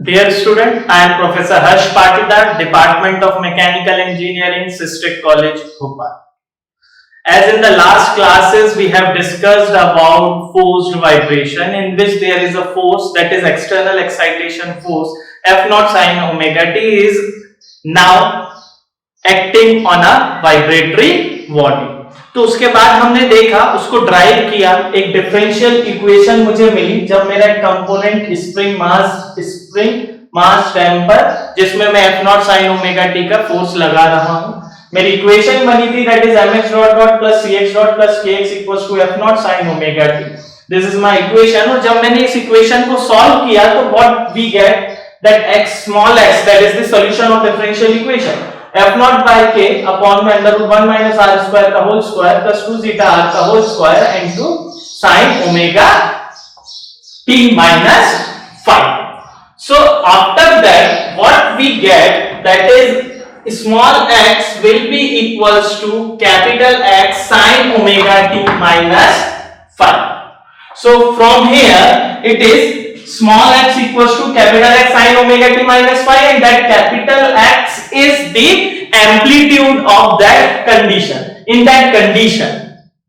Dear student, I am Professor Harsh Patidar, Department of Mechanical Engineering, Sistrict College, Bhopal. As in the last classes, we have discussed about forced vibration, in which there is a force, that is external excitation force, F naught sin omega t is now acting on a vibratory body. तो उसके बाद हमने देखा, उसको drive किया, एक differential equation मुझे मिली जब मेरा एक कंपोनेंट स्प्रिंग मास टेम्पर जिसमें मैं F naught sin omega t का फोर्स लगा रहा हूं, मेरी इक्वेशन बनी थी that is mx dot dot plus cx dot plus kx equals to F naught sin omega t. This is my equation. और जब मैंने इस इक्वेशन को सॉल्व किया तो what we get that x small x, that is the solution of differential equation, F naught by k upon में under root 1 minus r square का whole square plus 2 zeta r का whole square into sin omega t minus 5. So after that what we get, that is small x will be equals to capital X sin omega t minus 5. So from here it is small x equals to capital X sin omega t minus 5, and that capital X is the amplitude of that condition. In that condition,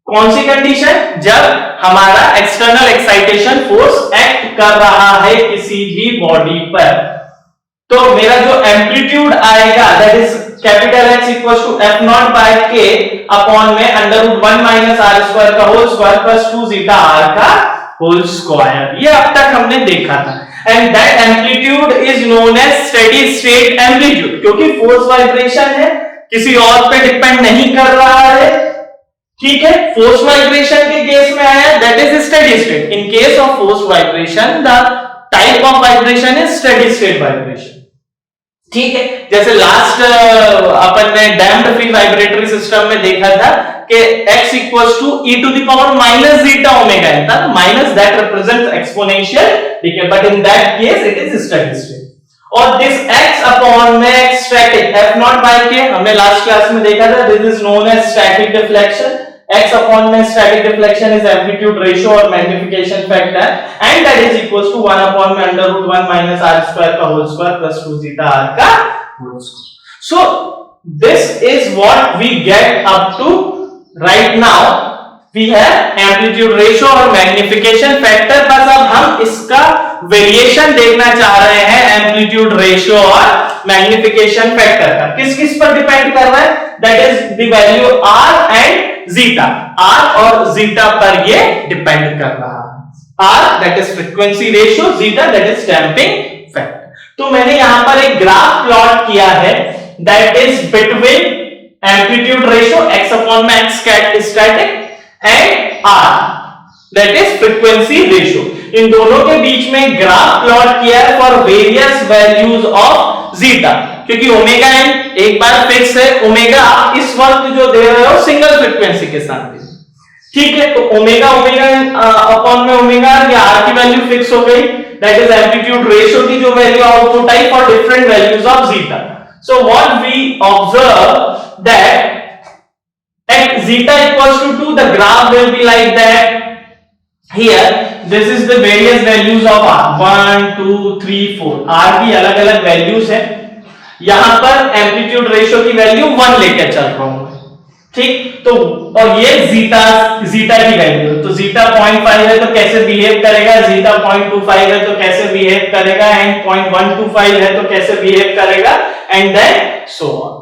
कौन सी condition? जब हमारा external excitation force act कर रहा है किसी भी body पर, तो मेरा जो एम्पलीट्यूड आएगा that is capital X equals to F not by K upon में under root 1 minus r square का whole square plus 2 zeta r का होल स्क्वायर. ये अब तक हमने देखा था. And that amplitude is known as steady state amplitude, क्योंकि फोर्स वाइब्रेशन है, किसी और पे डिपेंड नहीं कर रहा है. ठीक है, फोर्स वाइब्रेशन के केस में आया that is steady state. In case of force vibration the type of vibration is steady state vibration. ठीक है, जैसे लास्ट अपन ने डैम्प्ड फ्री वाइब्रेटरी सिस्टम में देखा था कि x equals to e to the power minus zeta omega n था, माइनस दैट रिप्रेजेंट्स एक्सपोनेंशियल. ठीक है, but in that case it is steady state. और दिस x अपॉन में static F not by k हमने लास्ट क्लास में देखा था, this is known as static deflection. x upon में static deflection is amplitude ratio और magnification factor, and that is equals to 1 upon में under root 1 minus r square का whole square plus 2 zeta r का whole square. So this is what we get up to right now. We have amplitude ratio और magnification factor. बस अब हम इसका variation देखना चाह रहे हैं एम्पलीट्यूड रेशियो और मैग्निफिकेशन फैक्टर का. किस किस पर डिपेंड कर रहा है? That is the value r and zeta. r और जीटा पर ये डिपेंड कर रहा है. r that is frequency ratio, zeta that is damping factor. तो मैंने यहां पर एक ग्राफ प्लॉट किया है that is between amplitude ratio x upon में x static and r that is frequency ratio. इन दोनों के बीच में ग्राफ प्लॉट किया है for various values of zeta, क्योंकि ओमेगा n एक बार फिक्स है. ओमेगा आप इस वक्त जो दे रहे हो सिंगल फ्रीक्वेंसी के साथ दे. ठीक है, तो ओमेगा अपॉन में ओमेगा या r की वैल्यू फिक्स हो गई, दैट इज एम्पलीट्यूड रेशियो की जो वैल्यू आउटपुट आई for different values of zeta. So what we observe that at zeta equals to 2 the graph will be like that. Here this is the various values of r 1 2 3 4. r की अलग अलग values है. यहां पर amplitude ratio की value 1 लेकर चल रहा हूं. ठीक, तो और ये जीटा की वैल्यू, तो जीटा 0.5 है तो कैसे बिहेव करेगा, जीटा 0.25 है तो कैसे बिहेव करेगा, एंड 0.125 है तो कैसे बिहेव करेगा, and then so on.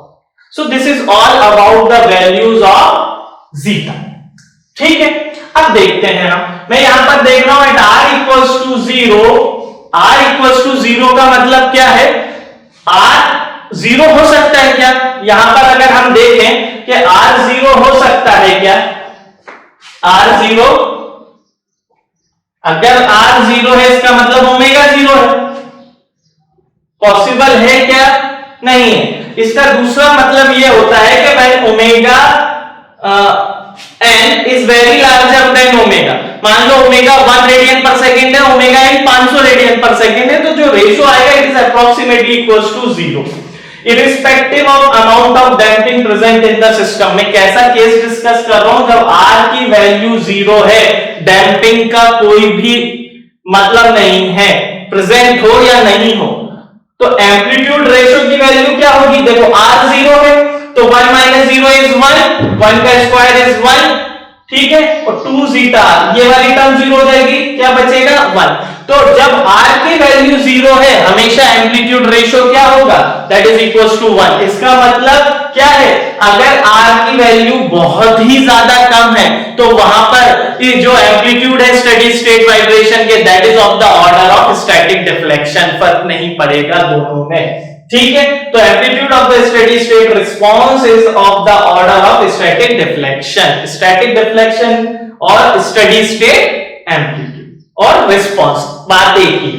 So this is all about the values of zeta. ठीक है, अब देखते हैं हम. मैं यहां पर देख रहा हूं at r equals to 0. r equals to 0 का मतलब क्या है? r 0 हो सकता है क्या? यहां पर अगर हम देखें कि r 0 हो सकता है क्या? r 0, अगर r 0 है इसका मतलब ओमेगा 0 है. पॉसिबल है क्या? नहीं है. इसका दूसरा मतलब यह होता है कि when omega n is very larger than omega. मान लो ओमेगा 1 रेडियन पर सेकंड है, ओमेगा n 500 रेडियन पर सेकंड है, तो जो रेशियो आएगा it is approximately equals to 0 irrespective of amount of damping present in the system. मैं कैसा केस डिस्कस कर रहा हूं? जब r की वैल्यू 0 है, डैंपिंग का कोई भी मतलब नहीं है, प्रेजेंट हो या नहीं हो. तो एम्पलीट्यूड रेशियो की वैल्यू क्या होगी? देखो R 0 है तो 1 माइनस 0 इज 1, 1 का स्क्वायर इज 1, ठीक है, और 2 जीटा, ये वाली टर्म 0 हो जाएगी, क्या बचेगा? 1। तो जब R की वैल्यू 0 है हमेशा एम्पलीट्यूड रेशियो क्या होगा? That is equals to 1। इसका मतलब क्या है? अगर R की वैल्यू बहुत ही ज्यादा कम है तो वहां पर ये जो एम्पलीट्यूड है स्टेडी स्टेट वाइब्रेशन के, that is of the order of static deflection, फर्क नहीं पड़ेगा दोनों में, ठीक है। तो amplitude of the steady state response is of the order of static deflection. Static deflection और स्टेडी स्टेट एम्पलीट्यूड और रिस्पांस बात एक ही,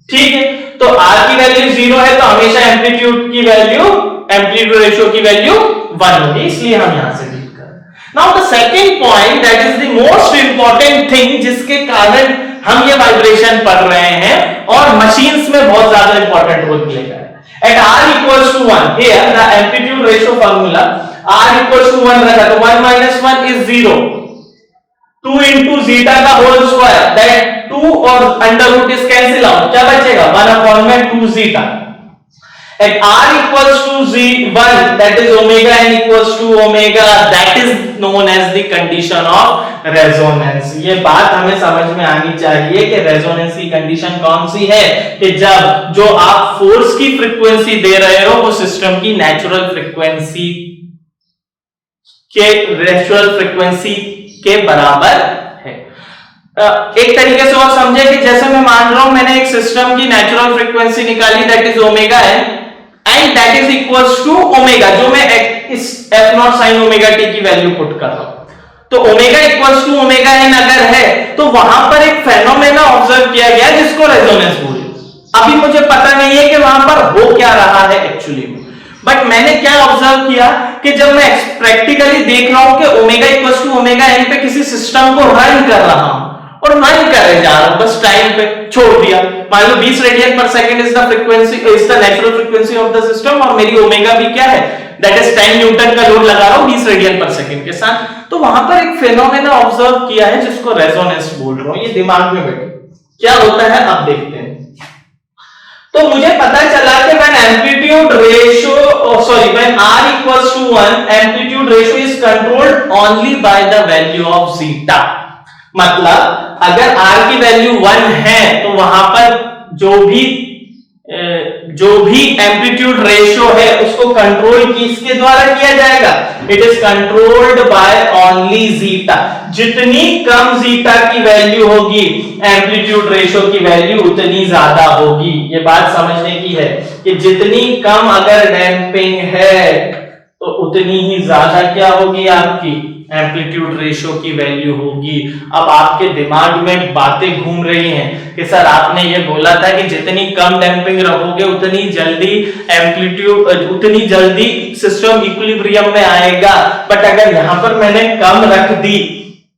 ठीक है। तो R की वैल्यू 0 है तो हमेशा एम्पलीट्यूड की वैल्यू, एम्पलीट्यूड रेशियो की वैल्यू 1 होगी, इसलिए हम यहां से डील कर रहे हैं। Now the second point, that is the most important thing जिसके कारण हम ये वाइब्रेशन पढ़ रहे हैं और मशीन्स में बहुत ज्यादा इंपॉर्टेंट रोल प्ले कर रहा है। At R equals to 1, here the amplitude ratio formula R equals to 1 रखा तो 1 minus 1 is 0, 2 into zeta का whole square, that 2 और under root is cancel out, क्या बचेगा? 1 upon में 2 zeta. At R equals to 1, that is omega n equals to omega, that is known as the condition of resonance. ये बात हमें समझ में आनी चाहिए कि रेजोनेंस की कंडीशन कौन सी है, कि जब जो आप फोर्स की फ्रीक्वेंसी दे रहे हो वो सिस्टम की नेचुरल फ्रीक्वेंसी के बराबर है। एक तरीके से और समझे कि जैसे मैं मान रहा हूं मैंने एक सिस्टम की नेचुरल फ्रीक्वेंसी निकाली, that is omega N, and that is equals to omega, जो मैं इस F naught sine omega T की वैल्यू पुट कर रहा हूं। तो omega equals to omega N अगर है तो वहां पर एक फेनोमेना ऑब्जर्व किया गया जिसको रेजोनेंस बोले। अभी मुझे पता नहीं है कि वहां पर हो क्या रहा है एक्चुअली में, बट मैंने क्या ऑब्जर्व किया कि जब मैं प्रैक्टिकली देख रहा हूं कि omega equals to omega N पे किसी सिस्टम को रन कर रहा हूं और रन करे जा रहा हूं, बस टाइम पे छोड़ दिया, मान लो 20 रेडियन पर second is the frequency, is the natural frequency of the system, और मेरी ओमेगा भी क्या है, दैट इज 10 न्यूटन का लोड लगा रहा हूं 20 रेडियन पर सेकंड के साथ। तो वहां पर एक फेनोमेना ऑब्जर्व किया है जिसको रेजोनेंस बोल रहा हूं, ये दिमाग में बैठे क्या होता है अब देखते हैं। तो मुझे पता चला कि when amplitude ratio, when R equals to 1, amplitude ratio is controlled only by the value of zeta। मतलब अगर R की वैल्यू 1 है तो वहां पर जो भी एम्पलीट्यूड रेशियो है उसको कंट्रोल किसके द्वारा किया जाएगा? It is controlled by only zeta. जितनी कम जीटा की वैल्यू होगी एम्पलीट्यूड रेशियो की वैल्यू उतनी ज्यादा होगी। ये बात समझने की है कि जितनी कम अगर डैंपिंग है तो उतनी ही ज्यादा क्या होगी आपकी एम्पलीट्यूड रेशियो की वैल्यू होगी। अब आपके दिमाग में बातें घूम रही हैं कि सर आपने ये बोला था कि जितनी कम डैंपिंग रखोगे उतनी जल्दी एम्पलीट्यूड, उतनी जल्दी सिस्टम इक्विलिब्रियम में आएगा, बट अगर यहां पर मैंने कम रख दी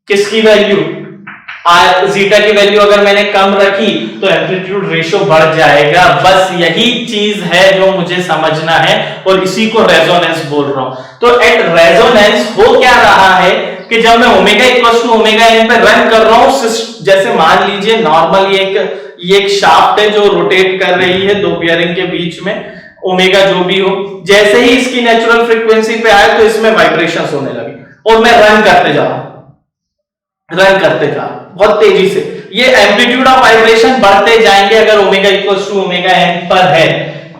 किसकी वैल्यू, जीटा की वैल्यू अगर मैंने कम रखी तो एम्पलीट्यूड रेशियो बढ़ जाएगा। बस यही चीज है जो मुझे समझना है और इसी को रेजोनेंस बोल रहा हूं। तो एट रेजोनेंस हो क्या रहा है कि जब मैं omega equals to omega N पे रन कर रहा हूं, जैसे मान लीजिए नॉर्मल ये एक शाफ्ट है जो रोटेट कर रही है दो बियरिंग के बीच में, ओमेगा जो भी हो, जैसे ही इसकी नेचुरल फ्रीक्वेंसी पे आए तो इसमें वाइब्रेशंस होने लगे और मैं रन करते जा बहुत तेजी से। ये एम्पलीट्यूड ऑफ वाइब्रेशन बढ़ते जाएंगे अगर omega equals to omega N पर है,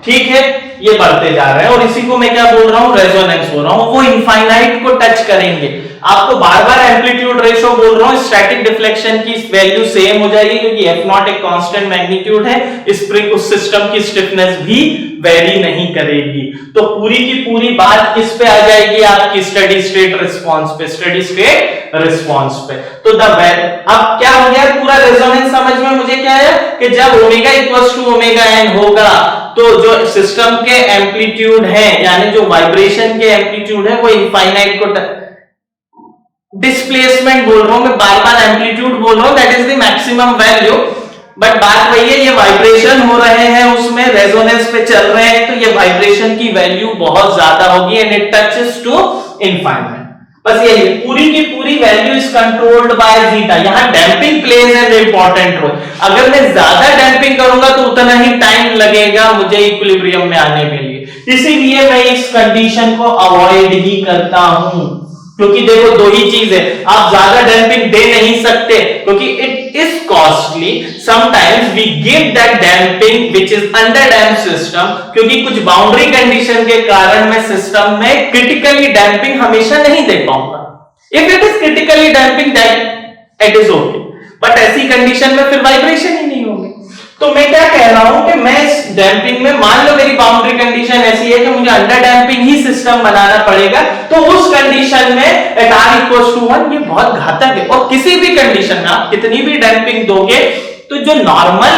ठीक है, ये बढ़ते जा रहे हैं और इसी को मैं क्या बोल रहा हूं, रेजोनेंस बोल रहा हूं। वो इनफाइनाइट को टच करेंगे। आपको बार बार एम्पलीट्यूड रेशियो बोल रहा हूं, स्टैटिक डिफ्लेक्शन की वैल्यू सेम हो जाएगी क्योंकि एफ नॉट एक कांस्टेंट मैग्नीट्यूड है, स्प्रिंग उस सिस्टम की स्टिफनेस भी वेरी नहीं करेगी। तो पूरी की पूरी बात किस पे आ जाएगी आपकी, स्टेडी स्टेट रिस्पांस पे, स्टेडी स्टेट रिस्पांस पे। तो अब क्या हो गया पूरा रेजोनेंस समझ में मुझे क्या है कि जब omega equals to omega N होगा तो जो सिस्टम के एम्पलीट्यूड है यानी जो वाइब्रेशन के एम्पलीट्यूड है वो इनफाइनाइट को, डिस्प्लेसमेंट बोल रहा हूं मैं, बार बार एम्पलीट्यूड बोल रहा हूं, that is the maximum value, but बात वही है ये वाइब्रेशन हो रहे हैं उसमें रेजोनेंस पे चल रहे हैं तो ये वाइब्रेशन की वैल्यू बहुत ज्यादा होगी and it touches to infinite. बस यही पूरी की पूरी value is controlled by zeta. यहां damping plays an important role. अगर मैं ज्यादा डैंपिंग करूंगा तो उतना ही टाइम लगेगा मुझे इक्विलिब्रियम में आने के लिए, इसीलिए मैं इस कंडीशन को अवॉइड ही करता हूं। क्योंकि देखो दो ही चीज है, आप ज्यादा डैंपिंग दे नहीं सकते क्योंकि it is costly. Sometimes we give that damping which is under damp system, क्योंकि कुछ बाउंड्री कंडीशन के कारण मैं सिस्टम में क्रिटिकली डैंपिंग हमेशा नहीं दे पाऊंगा। If it is critically damping that it is okay, but ऐसी कंडीशन में फिर वाइब्रेशन ही नहीं होगी। तो मैं क्या कह रहा हूं कि मैं इस डैंपिंग में, मान लो मेरी बाउंड्री कंडीशन ऐसी है कि मुझे अंडर डैंपिंग ही सिस्टम बनाना पड़ेगा, तो उस कंडीशन में एट r इक्वल्स टू 1 ये बहुत घातक है। और किसी भी कंडीशन में आप कितनी भी डैंपिंग दोगे तो जो नॉर्मल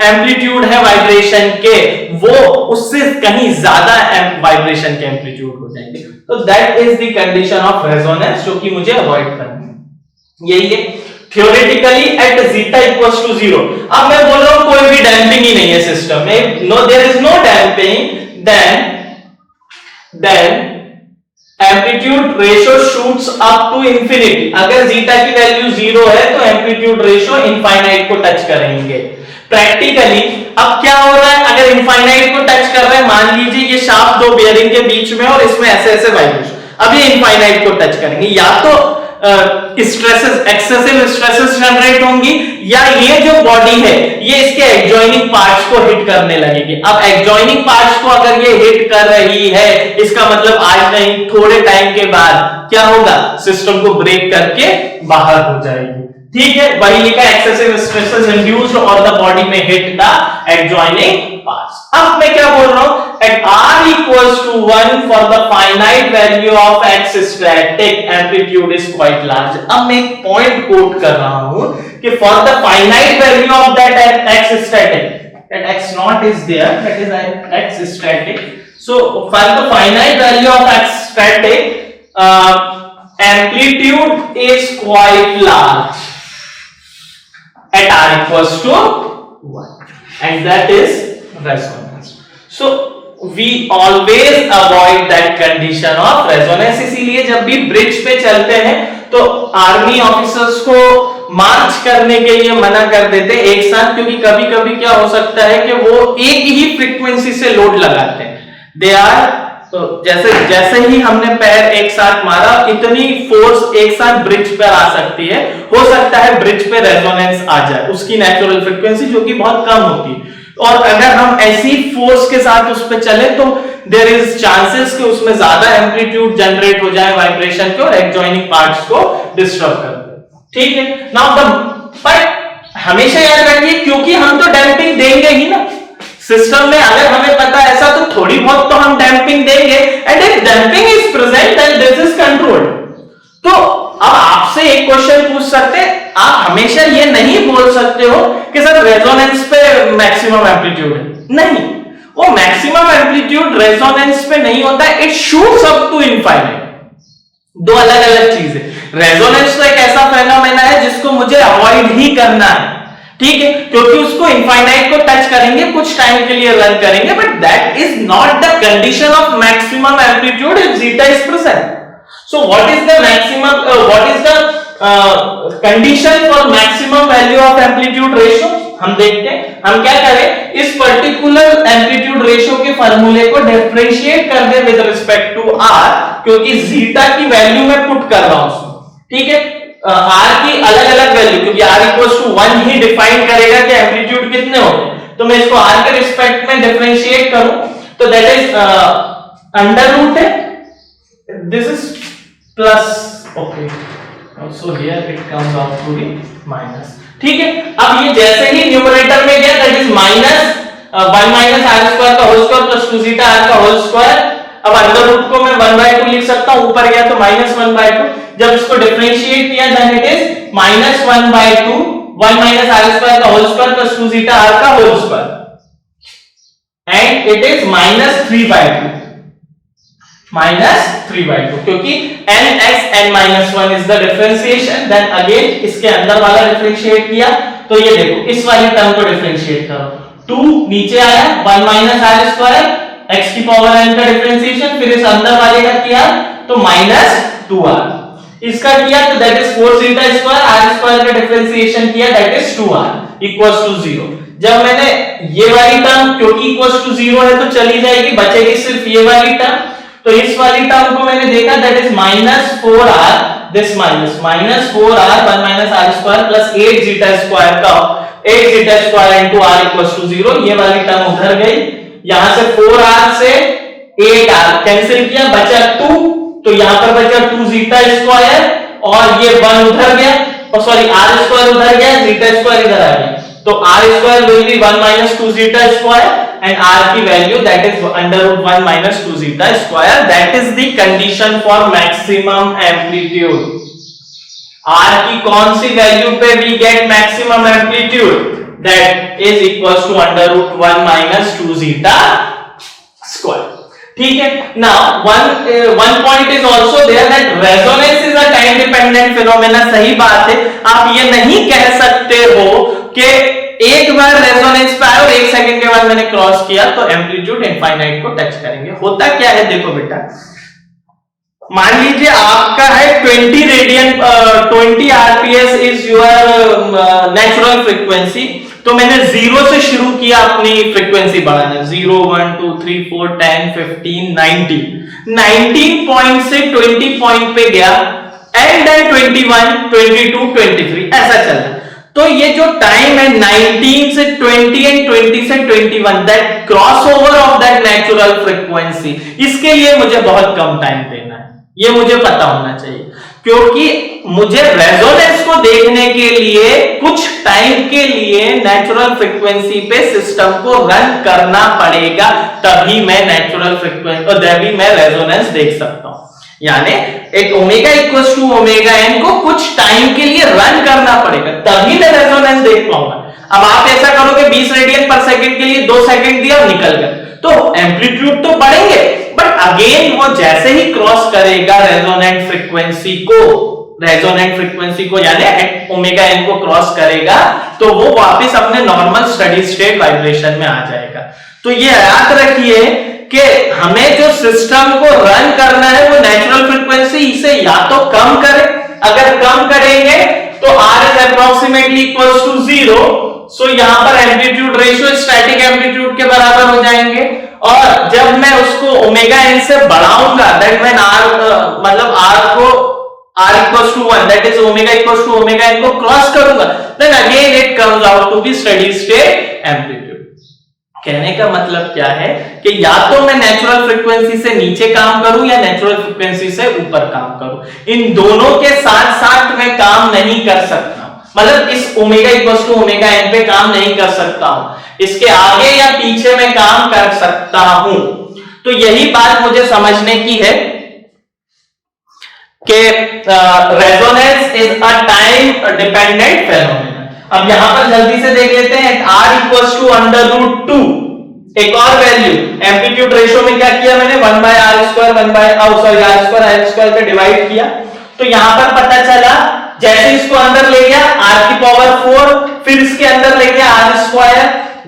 एम्पलीट्यूड है वाइब्रेशन के वो उससे कहीं ज्यादा वाइब्रेशन के एम्पलीट्यूड हो जाएंगे। तो that is the condition of resonance जो कि मुझे अवॉइड करनी है। यही है theoretically at zeta equals to 0। अब मैं बोल रहा हूं कोई भी डैंपिंग ही नहीं है सिस्टम में, no there is no damping, then amplitude ratio shoots up to infinity. अगर जीटा की वैल्यू 0 है तो एम्पलीट्यूड रेशियो इनफाइनाइट को टच करेंगे। प्रैक्टिकली अब क्या हो रहा है, अगर इनफाइनाइट को टच कर रहा है, मान लीजिए ये शाफ्ट दो बेयरिंग के बीच में और इसमें ऐसे ऐसे वाइब्रेशन, अब ये इनफाइनाइट को टच करेंगे, या तो स्ट्रेसेस, एक्सेसिव स्ट्रेसेस जनरेट होंगी, या ये जो बॉडी है ये इसके एडजॉइनिंग पार्ट्स को हिट करने लगेगी। अब एडजॉइनिंग पार्ट्स को अगर ये हिट कर रही है, इसका मतलब आज नहीं थोड़े टाइम के बाद क्या होगा, सिस्टम को ब्रेक करके बाहर हो जाएगी। ठीक है, वही लिखा एक्सेसिव स्ट्रेसेस इंड्यूस्ड और द बॉडी में हिट द एडजॉइनिंग पार्ट्स। अब मैं क्या बोल रहा हूं, at r equals to 1 for the finite value of x static amplitude is quite large। अब मैं एक पॉइंट कोट कर रहा हूं कि for the finite value of that x static, that x naught is there, that is x static, so for the finite value of x static amplitude is quite large at r equals to 1 and that is resonance। So we always avoid that condition of resonance। इसीलिए जब भी bridge पे चलते हैं तो army officers को मार्च करने के लिए मना कर देते हैं एक साथ, क्योंकि कभी कभी क्या हो सकता है कि वो एक ही फ्रीक्वेंसी से लोड लगाते हैं। दे आर, तो जैसे ही हमने पैर एक साथ मारा, इतनी फोर्स एक साथ ब्रिज पर आ सकती है। हो सकता है ब्रिज पे रेजोनेंस आ जाए, उसकी नेचुरल फ्रीक्वेंसी जो कि बहुत कम होती है, और अगर हम ऐसी फोर्स के साथ उस पर चले तो देयर इज चांसेस कि उसमें ज्यादा एम्पलीट्यूड जनरेट हो जाए वाइब्रेशन के और एडजॉइनिंग पार्ट्स को डिस्टर्ब कर दे। ठीक है, नाउ द बट हमेशा याद रखिए, क्योंकि हम तो डैंपिंग देंगे ही ना सिस्टम में, अगर हमें पता ऐसा तो थोड़ी बहुत तो हम डैंपिंग देंगे, and if damping is present then this is controlled. तो अब आपसे एक क्वेश्चन पूछ सकते हैं, आप हमेशा ये नहीं बोल सकते हो कि सर रेजोनेंस पे मैक्सिमम एम्पलीट्यूड है, नहीं, वो मैक्सिमम एम्पलीट्यूड रेजोनेंस पे नहीं होता है, it shoots up to infinite. दो अलग अलग चीजें। रेजोनेंस तो एक ऐसा फेनोमेना है जिसको मुझे अवॉइड ही करना है, ठीक है, क्योंकि उसको इनफाइनाइट को टच करेंगे, कुछ टाइम के लिए रन करेंगे, but that is not the condition of maximum amplitude if zeta is present. So what is the maximum, what is the condition for maximum value of amplitude ratio? हम देखते हैं, हम क्या करें, इस पर्टिकुलर एम्पलीट्यूड रेशियो के फॉर्मूले को डिफरेंशिएट कर दे विद रिस्पेक्ट टू r, क्योंकि जीटा की वैल्यू मैं पुट कर रहा हूं उसमें। ठीक है, r की अलग अलग वैल्यू, क्योंकि r इक्वल्स टू 1 ही डिफाइन करेगा कि एम्पलीट्यूड कितने होंगे, तो मैं इसको r के रिस्पेक्ट में डिफरेंशिएट करूं तो दैट इज अंडर रूट है, this is plus, okay, so here it comes out to be minus. ठीक है, अब ये जैसे ही न्यूमरेटर में गया that is minus 1 minus r square का whole square plus 2 zeta r का होल स्क्वायर। अब अंडर रूट को मैं 1/2 लिख सकता हूं, ऊपर गया तो माइनस 1/2। जब इसको डिफरेंशिएट किया then it is minus 1/2 1 minus r square का whole square plus 2 zeta r का whole square, and it is minus 3/2 क्योंकि nx n-1 is the differentiation. Then again इसके अंदर वाला डिफरेंशिएट किया तो ये देखो इस वाली टर्म को डिफरेंशिएट करो, 2 नीचे आया, 1 माइनस आर स्क्वायर x की पावर n का डिफरेंशिएशन, फिर इस अंदर वाले का किया तो माइनस 2r। इसका किया तो that is 4 zeta square, r square का डिफरेंशिएशन किया that is 2r equals to 0। जब मैंने ये वाली टर्म क्योंकि इक्वल्स टू 0 है तो चली जाएगी, बचेगी सिर्फ ये वाली टर्म। तो इस वाली टर्म को मैंने देखा that is -4r, this minus 4r 1 minus r square plus 8 zeta square का 8 zeta square into r equals to 0। ये वाली टर्म उधर गई, यहां से 4r से 8r कैंसिल किया, बचा 2, तो यहां पर बचा 2 zeta स्क्वायर और ये 1 उधर गया, और सॉरी r स्क्वायर उधर गया, zeta स्क्वायर इधर आ गया, तो r square will be 1 minus 2 zeta square and r की value that is √1 minus 2 zeta square. That is the condition for maximum amplitude. r की कौन सी वैल्यू पे we get maximum amplitude, that is equals to √1 minus 2 zeta square. ठीक है, now one point is also there that resonance is a time dependent phenomena. सही बात है, आप ये नहीं कह सकते हो कि एक बार रेजोनेंस पे आया और 1 सेकंड के बाद मैंने क्रॉस किया तो एम्पलीट्यूड इनफाइनाइट को टच करेंगे। होता क्या है, देखो बेटा, मान लीजिए आपका है 20 radian 20 RPS is your natural frequency, तो मैंने 0 से शुरू किया अपनी फ्रीक्वेंसी बढ़ाना, 0 1 2 3 4 10 15 19 पॉइंट से 20 पॉइंट पे गया एंड देन 21 22 23 ऐसा चला। तो ये जो टाइम है 19 से 20 एंड 20 से 21, that cross over of that natural frequency, इसके लिए मुझे बहुत कम टाइम देना है, ये मुझे पता होना चाहिए, क्योंकि मुझे रेजोनेंस को देखने के लिए कुछ टाइम के लिए नेचुरल फ्रीक्वेंसी पे सिस्टम को रन करना पड़ेगा, तभी मैं नेचुरल फ्रीक्वेंसी और तभी मैं रेजोनेंस देख सकता हूं। यानी एक omega equals to omega N को कुछ टाइम के लिए रन करना पड़ेगा, तभी मैं रेजोनेंस देख पाऊंगा। अब आप ऐसा करोगे 20 रेडियन पर सेकंड के लिए 2 सेकंड दिया और निकल गए, तो एम्पलीट्यूड तो बढ़ेंगे, बट अगेन वो जैसे ही क्रॉस करेगा रेजोनेंट फ्रीक्वेंसी को यानी ओमेगा एन को क्रॉस करेगा, तो वो वापस अपने नॉर्मल स्टेडी स्टेट वाइब्रेशन में आ जाएगा। तो ये याद रखिए कि हमें जो सिस्टम को रन करना है वो नेचुरल फ्रीक्वेंसी से या तो कम करे, अगर कम करेंगे तो r is approximately equals to 0, सो यहां पर एम्पलीट्यूड रेशियो स्टैटिक एम्पलीट्यूड के बराबर हो जाएंगे, और जब मैं उसको ओमेगा एन से बढ़ाऊंगा दैट मीन मतलब r को r equals to 1 that is omega equals to omega n को क्रॉस करूंगा, then again it comes out to be steady state amplitude। कहने का मतलब क्या है कि या तो मैं नेचुरल फ्रीक्वेंसी से नीचे काम करूं या नेचुरल फ्रीक्वेंसी से ऊपर काम करूं, इन दोनों के साथ साथ मैं काम नहीं कर सकता, मतलब इस omega equals to omega N पे काम नहीं कर सकता हूं, इसके आगे या पीछे मैं काम कर सकता हूं। तो यही बात मुझे समझने की है कि resonance is a time dependent phenomena. अब यहां पर जल्दी से देख लेते हैं, r इक्वल्स टू √2, एक और वैल्यू एम्पलीट्यूड रेशियो में क्या किया मैंने 1 by r square 1 by r square पे डिवाइड किया, तो यहां पर पता चला जैसे इसको अंदर ले गया r की पावर 4, फिर इसके अंदर ले गया r स्क्वायर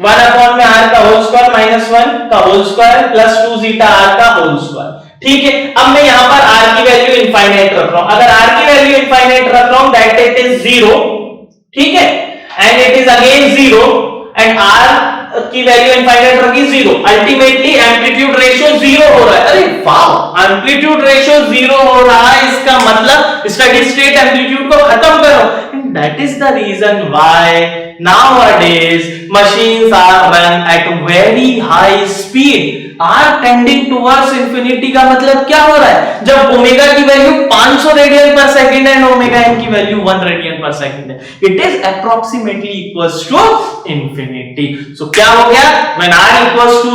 1 अपॉन में r का होल स्क्वायर माइनस 1 का whole square plus 2 zeta r का होल स्क्वायर। ठीक है, अब मैं यहां पर r की वैल्यू इनफाइनाइट रख रहा हूं, अगर r की वैल्यू इनफाइनाइट रख रहा हूं दैट इट इज 0, ठीक है, and it is again 0 and r की वैल्यू इनफाइनाइट रखी 0, अल्टीमेटली एम्पलीट्यूड रेशियो 0 हो रहा है। अरे वाह, एम्पलीट्यूड रेशियो 0 हो रहा है, इसका मतलब स्टेडी स्टेट एम्पलीट्यूड को खत्म करो, and that is the reason why nowadays machines are run at very high speed, are tending towards infinity। का मतलब क्या हो रहा है, जब ओमेगा की वैल्यू 500 रेडियन पर सेकंड है एंड ओमेगा एन की वैल्यू 1 रेडियन पर सेकंड है, it is approximately equals to infinity. सो क्या हो गया, when r equals to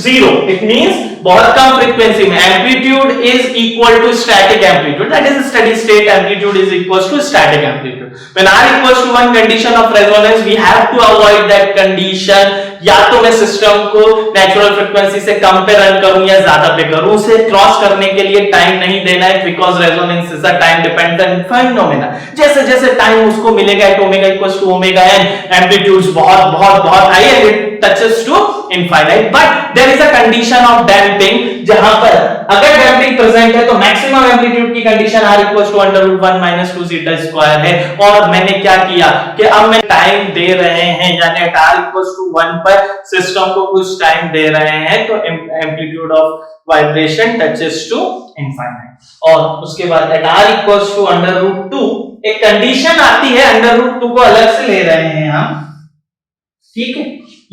0 it means बहुत कम फ्रीक्वेंसी में amplitude is equal to static amplitude, that is steady state amplitude is equals to static amplitude. When r equals to 1 condition of resonance we have to avoid that condition, या तो मैं system को natural frequency से कम पे run करूं या ज्यादा पे करूं, उसे क्रॉस करने के लिए टाइम नहीं देना है, because resonance is a time dependent phenomena. जैसे जैसे टाइम उसको मिलेगा at omega equals to omega N, amplitudes बहुत बहुत बहुत high and touches to infinite, but there is a condition of damping, जहां पर अगर damping present है तो maximum amplitude की condition r equals to under root 1 minus 2 zeta square है। और मैंने क्या किया कि अब मैं टाइम दे रहे हैं, यानी at r equals to 1 पर सिस्टम को कुछ टाइम दे रहे हैं तो amplitude of vibration touches to infinite। और उसके बाद at r equals to under root 2 एक कंडीशन आती है, under root 2 को अलग से ले रहे हैं हम, ठीक है।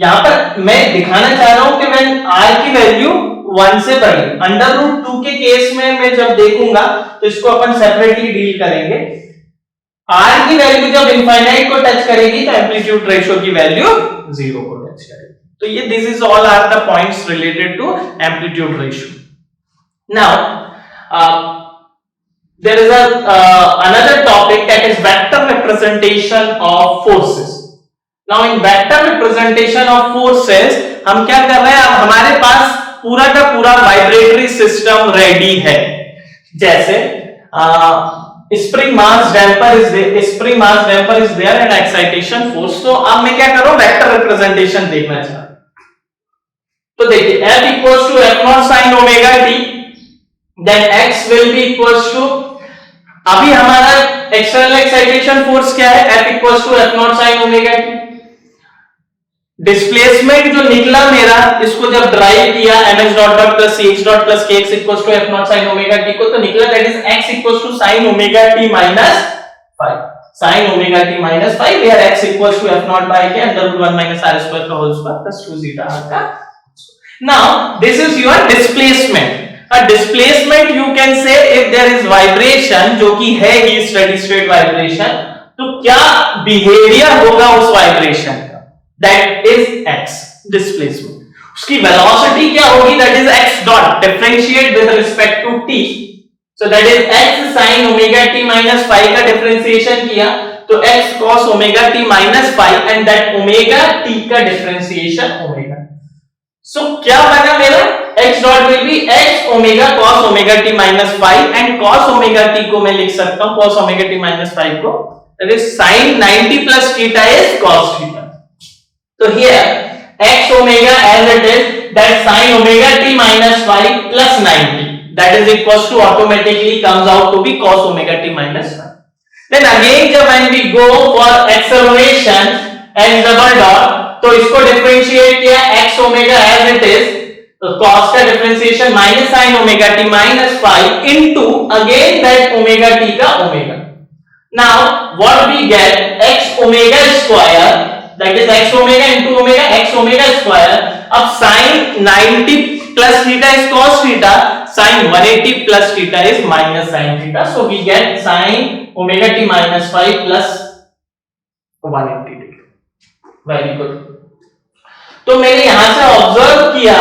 यहां पर मैं दिखाना चाह रहा हूं कि मैं r की वैल्यू 1 से बड़ी, अंडर रूट 2 के केस में मैं जब देखूंगा तो इसको अपन सेपरेटली डील करेंगे। r की वैल्यू जब इनफाइनाइट को टच करेगी तो एम्पलीट्यूड रेशियो की वैल्यू 0 को टच करेगी। तो ये this is all are the points related to amplitude ratio. Now there is another topic that is vector representation of forces. Now in vector representation of forces हम क्या कर रहे हैं, अब हमारे पास पूरा का पूरा वाइब्रेटरी सिस्टम रेडी है। जैसे spring mass damper is there and excitation force. तो अब मैं क्या कर रहा हूं, वेक्टर रिप्रेजेंटेशन देखना चाह रहा हूं। तो देखिए F equals to F0 sin omega t, then X will be equals to, अभी हमारा एक्सटर्नल एक्साइटेशन फोर्स क्या है, F equals to F0 sin omega t। Displacement जो निकला मेरा, इसको जब ड्राइव किया mx dot dot plus cx dot plus kx equals to f0 sin omega t को, तो निकला that is x equals to sin omega t minus 5, sin omega t minus 5, where x equals to f0 by k under root 1 minus r square का whole square plus 2 zeta r का। Now this is your displacement. A displacement you can say if there is vibration, जो कि है ही steady state vibration, तो क्या behaviour होगा उस vibration का, that is x displacement। उसकी velocity क्या होगी, that is x dot, differentiate with respect to t, so that is x sin omega t minus 5 का differentiation किया तो x cos omega t minus 5 and that omega t का differentiation omega। so क्या बना मेरा, x dot will be x omega cos omega t minus 5 and cos omega t को मैं लिख सकता हूं, cos omega t minus 5 को, that is sin 90 plus theta is cos theta। So here x omega as it is, that sin omega t minus 5 plus 90, that is equals to automatically comes out to be cos omega t minus 5। Then again जब when we go for acceleration x double dot, तो इसको differentiate किया x omega as it is, तो cos का differentiation minus sin omega t minus 5 into again that omega t का omega। Now what we get, x omega square, that is x omega into omega, x omega square। अब sin 90 plus theta is cos theta, sin 180 plus theta is minus sin theta, so we get sin omega t minus 5 plus 180 degree। Very good. तो मैंने यहां से observe किया